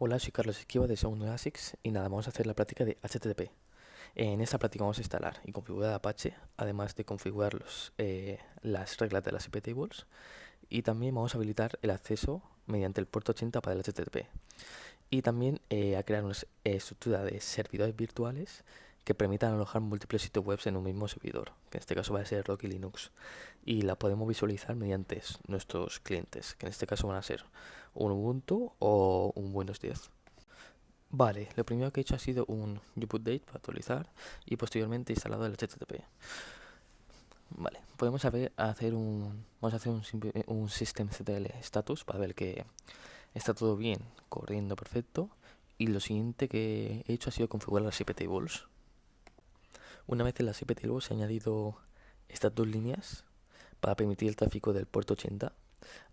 Hola, soy Carlos Esquiva de Segundo de ASICS y nada, vamos a hacer la práctica de HTTP. En esta práctica vamos a instalar y configurar Apache, además de configurar las reglas de las IP tables, y también vamos a habilitar el acceso mediante el puerto 80 para el HTTP. Y también a crear una estructura de servidores virtuales que permitan alojar múltiples sitios web en un mismo servidor, que en este caso va a ser Rocky Linux. Y la podemos visualizar mediante nuestros clientes, que en este caso van a ser un Ubuntu o un Windows 10. Vale, lo primero que he hecho ha sido un update para actualizar y posteriormente instalado el HTTP. Vale, vamos a hacer un systemctl status para ver que está todo bien, corriendo perfecto. Y lo siguiente que he hecho ha sido configurar las IP tables. Una vez en las IP tables he añadido estas dos líneas para permitir el tráfico del puerto 80,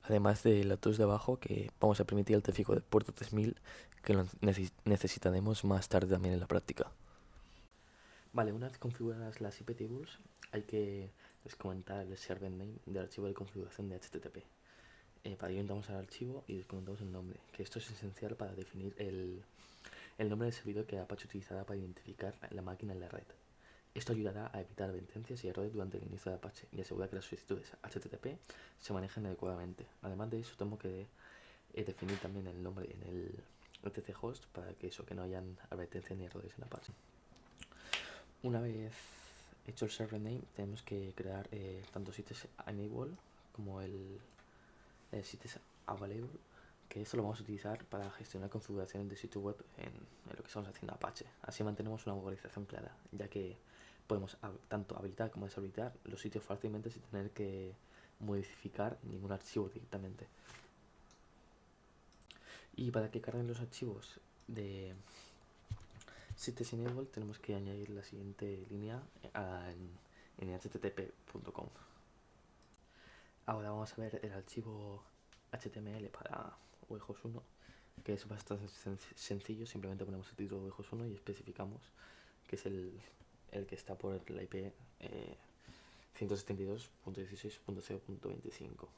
además de las dos de abajo que vamos a permitir el tráfico del puerto 3000, que lo necesitaremos más tarde también en la práctica. Vale, una vez configuradas las IP tables, hay que descomentar el server name del archivo de configuración de HTTP. Para ello entramos al archivo y descomentamos el nombre, que esto es esencial para definir el nombre del servidor que Apache utilizará para identificar la máquina en la red. Esto ayudará a evitar advertencias y errores durante el inicio de Apache y asegurar que las solicitudes HTTP se manejen adecuadamente. Además de eso, tengo que definir también el nombre en el etc host para que no hayan advertencias ni errores en Apache. Una vez hecho el server name, tenemos que crear tanto sitios enable como el sitios available, que esto lo vamos a utilizar para gestionar configuraciones de sitio web en lo que estamos haciendo Apache. Así mantenemos una organización clara, ya que podemos tanto habilitar como deshabilitar los sitios fácilmente sin tener que modificar ningún archivo directamente. Y para que carguen los archivos de sitios enable tenemos que añadir la siguiente línea en http.com. Ahora vamos a ver el archivo HTML para VJOS1, que es bastante sencillo. Simplemente ponemos el título VJOS1 y especificamos que es el que está por la IP 172.16.0.25.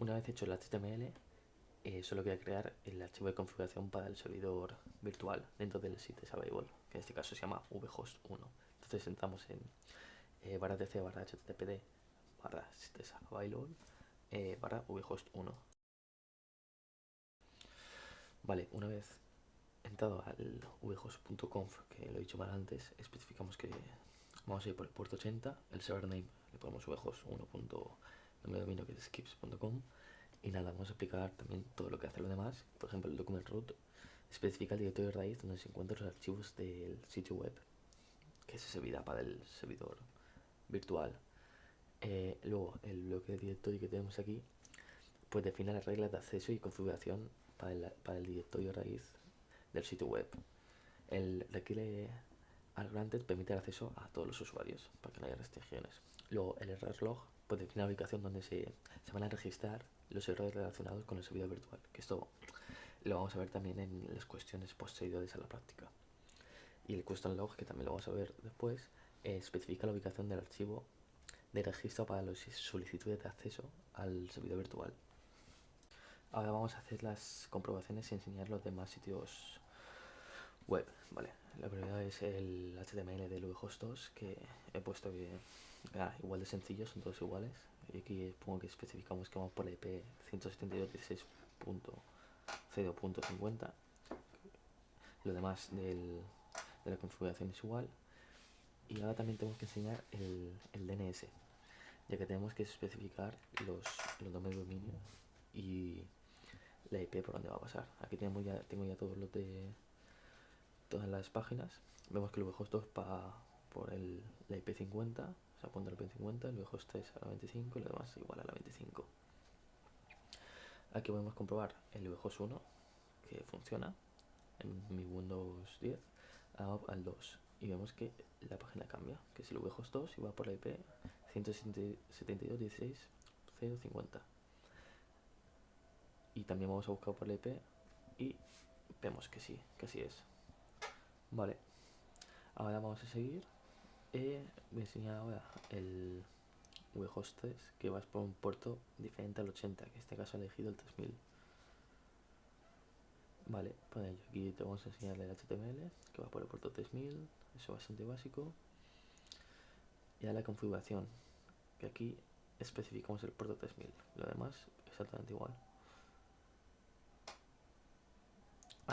Una vez hecho el HTML, solo queda crear el archivo de configuración para el servidor virtual dentro del site available, que en este caso se llama vhost1. Entonces entramos en barra tc barra httpd barra sites available barra vhost1. Vale, una vez entrado al vhost.conf, que lo he dicho mal antes, especificamos que vamos a ir por el puerto 80, el server name le ponemos vhost1.dominio que es skips.com. Y nada, vamos a explicar también todo lo que hace lo demás. Por ejemplo, el document root especifica el directorio de raíz donde se encuentran los archivos del sitio web, que se servirá para el servidor virtual. Luego, el bloque de directorio que tenemos aquí, pues define las reglas de acceso y configuración para el directorio raíz del sitio web. El requiere al granted permite el acceso a todos los usuarios para que no haya restricciones. Luego, el error log pues define la ubicación donde se van a registrar los errores relacionados con el servidor virtual, que esto lo vamos a ver también en las cuestiones posteriores a la práctica. Y el question log, que también lo vamos a ver después, especifica la ubicación del archivo de registro para las solicitudes de acceso al servidor virtual. Ahora vamos a hacer las comprobaciones y enseñar los demás sitios web. Vale, la primera es el HTML del VHOST2, que he puesto que igual de sencillo, son todos iguales. Y aquí pongo que especificamos que vamos por la IP 172.16.0.50. Lo demás de la configuración es igual. Y ahora también tenemos que enseñar el DNS, ya que tenemos que especificar los dominios de dominio y la IP por donde va a pasar. Aquí tengo ya todos los de todas las páginas. Vemos que el VHOST2 va por la IP 50, o sea, apunta al IP 50, el VHOST3 a la 25 y lo demás igual a la 25. Aquí podemos comprobar el VHOST1 que funciona en mi Windows 10 al 2 y vemos que la página cambia, que es el VHOST2 y va por la IP 172.16.0.50. Y también vamos a buscar por la IP y vemos que sí, que así es. Vale, ahora vamos a seguir. Voy a enseñar ahora el VHOST3, que va por un puerto diferente al 80, que en este caso he elegido el 3000. Vale, pues aquí te vamos a enseñar el HTML, que va por el puerto 3000, eso es bastante básico. Y a la configuración, que aquí especificamos el puerto 3000, lo demás exactamente igual.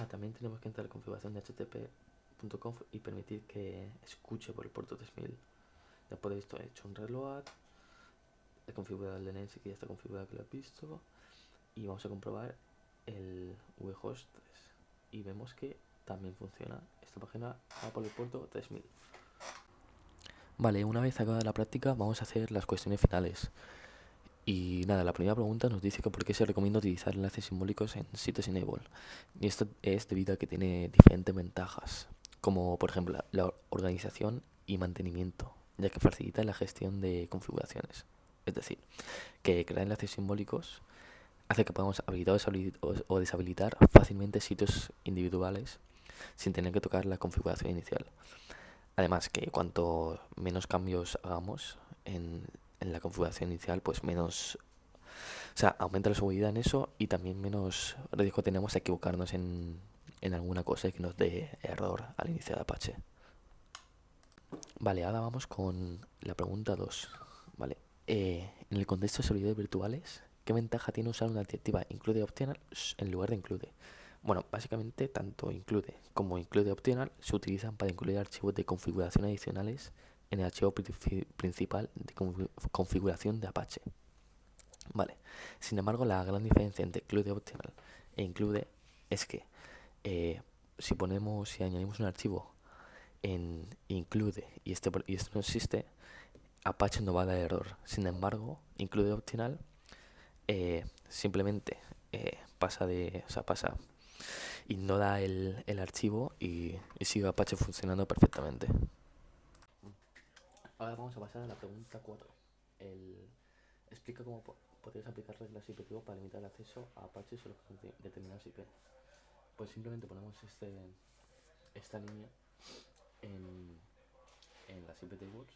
También tenemos que entrar a la configuración de http.conf y permitir que escuche por el puerto 3000. Después de esto he hecho un reload, he configurado el DNS que ya está configurado, que lo has visto, y vamos a comprobar el vhost 3 y vemos que también funciona. Esta página va por el puerto 3000. Vale, una vez acabada la práctica vamos a hacer las cuestiones finales. Y nada, la primera pregunta nos dice que por qué se recomienda utilizar enlaces simbólicos en sitios enable. Y esto es debido a que tiene diferentes ventajas, como por ejemplo la organización y mantenimiento, ya que facilita la gestión de configuraciones. Es decir, que crear enlaces simbólicos hace que podamos habilitar o deshabilitar fácilmente sitios individuales sin tener que tocar la configuración inicial. Además que cuanto menos cambios hagamos en la configuración inicial, pues menos, o sea, aumenta la seguridad en eso y también menos riesgo tenemos de equivocarnos en alguna cosa y que nos dé error al iniciar Apache. Vale, ahora vamos con la pregunta 2. Vale, en el contexto de servidores virtuales, ¿qué ventaja tiene usar una directiva include optional en lugar de include? Bueno, básicamente tanto include como include optional se utilizan para incluir archivos de configuración adicionales en el archivo principal de configuración de Apache. Vale, sin embargo la gran diferencia entre include optional e include es que si añadimos un archivo en include y esto no existe, Apache no va a dar error. Sin embargo, include optional simplemente pasa, ignora el archivo y sigue Apache funcionando perfectamente. Ahora vamos a pasar a la pregunta 4. Explica cómo podrías aplicar reglas IPTV para limitar el acceso a Apache solo con determinadas IP. Pues simplemente ponemos esta línea en, en las IP tables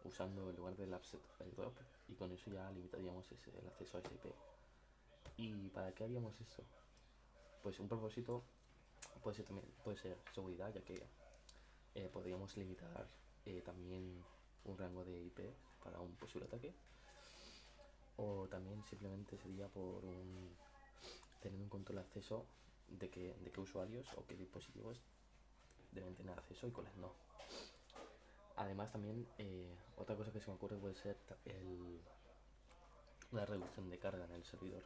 usando en lugar del offset el drop, y con eso ya limitaríamos el acceso a esa IP. ¿Y para qué haríamos esto? Pues un propósito puede ser seguridad, ya que podríamos limitar también un rango de IP para un posible ataque, o también simplemente sería por tener un control de acceso de qué usuarios o qué dispositivos deben tener acceso y cuáles no. Además también otra cosa que se me ocurre puede ser la reducción de carga en el servidor.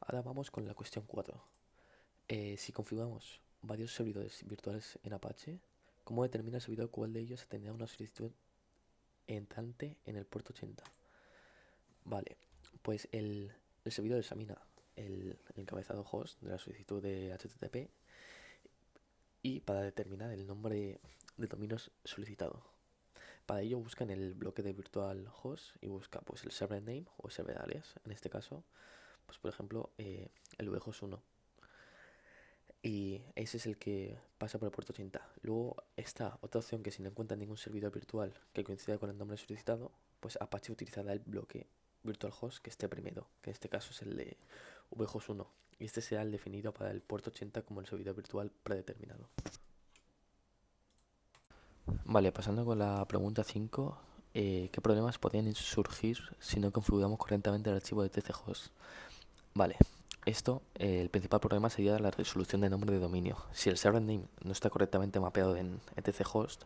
Ahora vamos con la cuestión 4. Si configuramos varios servidores virtuales en Apache, ¿cómo determina el servidor cuál de ellos tendrá una solicitud entrante en el puerto 80? Vale, pues el servidor examina el encabezado host de la solicitud de HTTP y para determinar el nombre de dominios solicitado. Para ello busca en el bloque de virtual host y busca pues el server name o server alias. En este caso, pues por ejemplo, el vhost 1. Y ese es el que pasa por el puerto 80. Luego está otra opción que si no encuentra ningún servidor virtual que coincida con el nombre solicitado, pues Apache utilizará el bloque virtual host que esté primero, que en este caso es el de vhost 1. Y este será el definido para el puerto 80 como el servidor virtual predeterminado. Vale, pasando con la pregunta 5, ¿qué problemas podrían surgir si no configuramos correctamente el archivo de tchost? Vale, el principal problema sería la resolución de nombre de dominio. Si el server name no está correctamente mapeado en tchost,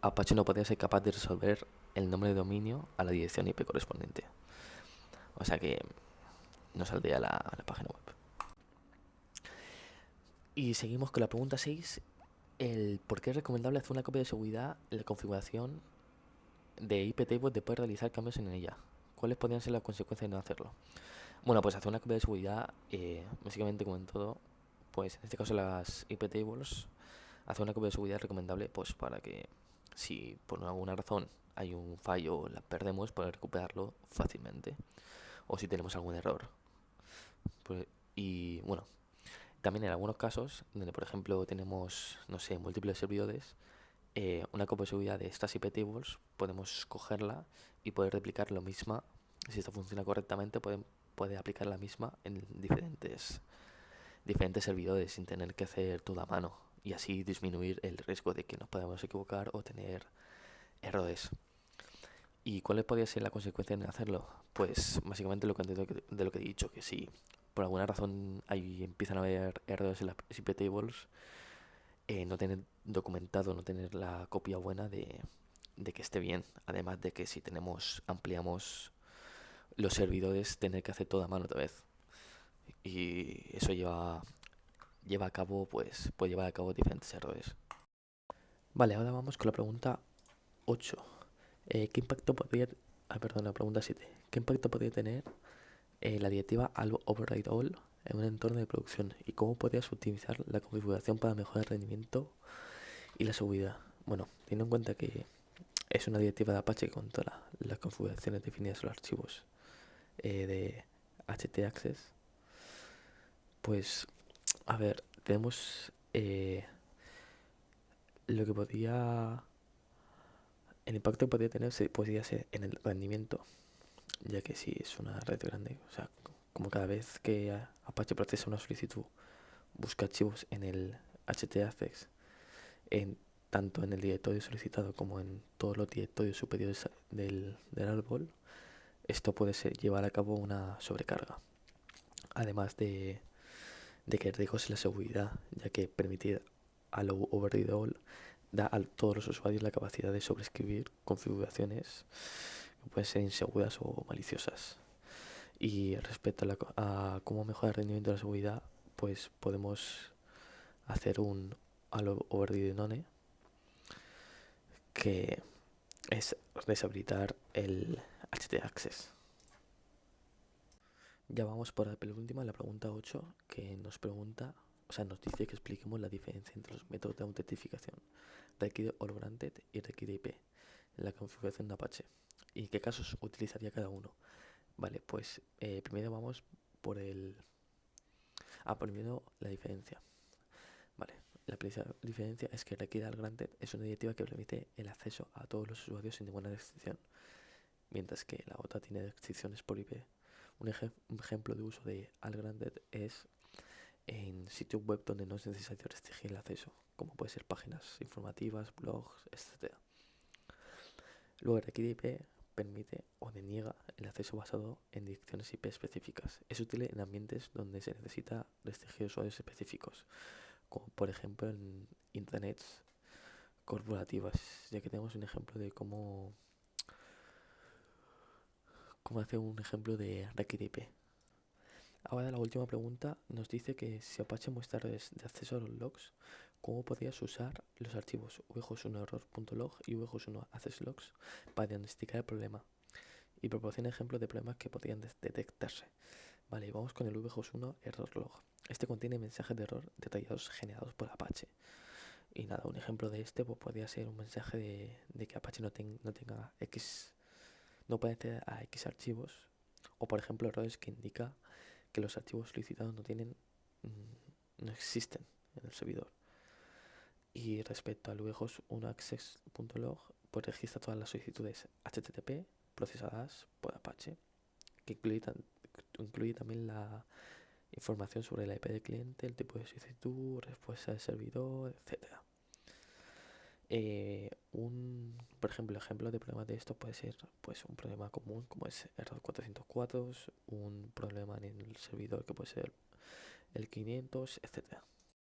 Apache no podría ser capaz de resolver el nombre de dominio a la dirección IP correspondiente. O sea que no saldría la página web. Y seguimos con la pregunta 6. El por qué es recomendable hacer una copia de seguridad en la configuración de iptable de poder realizar cambios en ella. ¿Cuáles podrían ser las consecuencias de no hacerlo? Bueno, pues hacer una copia de seguridad, básicamente como en todo, pues en este caso las iptables, hacer una copia de seguridad es recomendable pues para que si por alguna razón hay un fallo o la perdemos, poder recuperarlo fácilmente. O si tenemos algún error. Pues, y bueno, también en algunos casos, donde por ejemplo tenemos, no sé, múltiples servidores, una copia de seguridad de estas IP tables podemos cogerla y poder replicar lo misma. Si esto funciona correctamente, puede aplicar la misma en diferentes servidores sin tener que hacer todo a mano y así disminuir el riesgo de que nos podamos equivocar o tener errores. ¿Y cuál podría ser la consecuencia de no hacerlo? Pues básicamente de lo que he dicho, que si por alguna razón ahí empiezan a haber errores en las IP tables, no tener documentado, no tener la copia buena de que esté bien. Además de que si ampliamos los servidores, tener que hacer todo a mano otra vez. Y eso lleva a cabo, pues, puede llevar a cabo diferentes errores. Vale, ahora vamos con la pregunta 8. ¿Qué impacto podría... perdón, la pregunta 7. ¿Qué impacto podría tener la directiva Allo Override All en un entorno de producción? ¿Y cómo podrías optimizar la configuración para mejorar el rendimiento y la seguridad? Bueno, teniendo en cuenta que es una directiva de Apache que controla las configuraciones definidas en los archivos de htaccess, pues, a ver, tenemos lo que podría... El impacto que podría tener podría ser en el rendimiento, ya que si es una red grande, o sea, como cada vez que Apache procesa una solicitud, busca archivos en el htaccess, tanto en el directorio solicitado como en todos los directorios superiores del árbol, esto puede llevar a cabo una sobrecarga. Además de que riesgos en la seguridad, ya que permitir Allow Override All da a todos los usuarios la capacidad de sobreescribir configuraciones que pueden ser inseguras o maliciosas. Y respecto a cómo mejorar el rendimiento de la seguridad, pues podemos hacer un Allow Override None, que es deshabilitar el htaccess. Ya vamos por la penúltima, la pregunta 8, que nos pregunta, o sea, nos dice que expliquemos la diferencia entre los métodos de autentificación requiere all granted y requiere IP en la configuración de Apache. ¿Y qué casos utilizaría cada uno? Vale, pues primero vamos por primero la diferencia. Vale, la diferencia es que requiere all granted es una directiva que permite el acceso a todos los usuarios sin ninguna restricción, mientras que la otra tiene restricciones por IP. Un ejemplo de uso de all granted es en sitios web donde no es necesario restringir el acceso, como puede ser páginas informativas, blogs, etc. Luego el requiere IP permite o deniega el acceso basado en direcciones IP específicas. Es útil en ambientes donde se necesita restringir usuarios específicos, como por ejemplo en intranets corporativas, ya que tenemos un ejemplo de cómo hacer un ejemplo de requiere IP. Ahora la última pregunta nos dice que si Apache muestra errores de acceso a los logs, ¿cómo podrías usar los archivos vjus1error.log y vjus1accesslogs para diagnosticar el problema? Y proporciona ejemplos de problemas que podrían detectarse. Vale, vamos con el vjus1error.log. Este contiene mensajes de error detallados generados por Apache. Y nada, un ejemplo de este pues, podría ser un mensaje de que Apache no tenga X, no puede acceder a X archivos, o por ejemplo errores que indica que los archivos solicitados no existen en el servidor. Y respecto al vjus1access.log, pues registra todas las solicitudes HTTP procesadas por Apache, que incluye también la información sobre la IP del cliente, el tipo de solicitud, respuesta del servidor, etc. Por ejemplo de problemas de esto puede ser pues, un problema común como es error 404, un problema en el servidor que puede ser el 500, etc.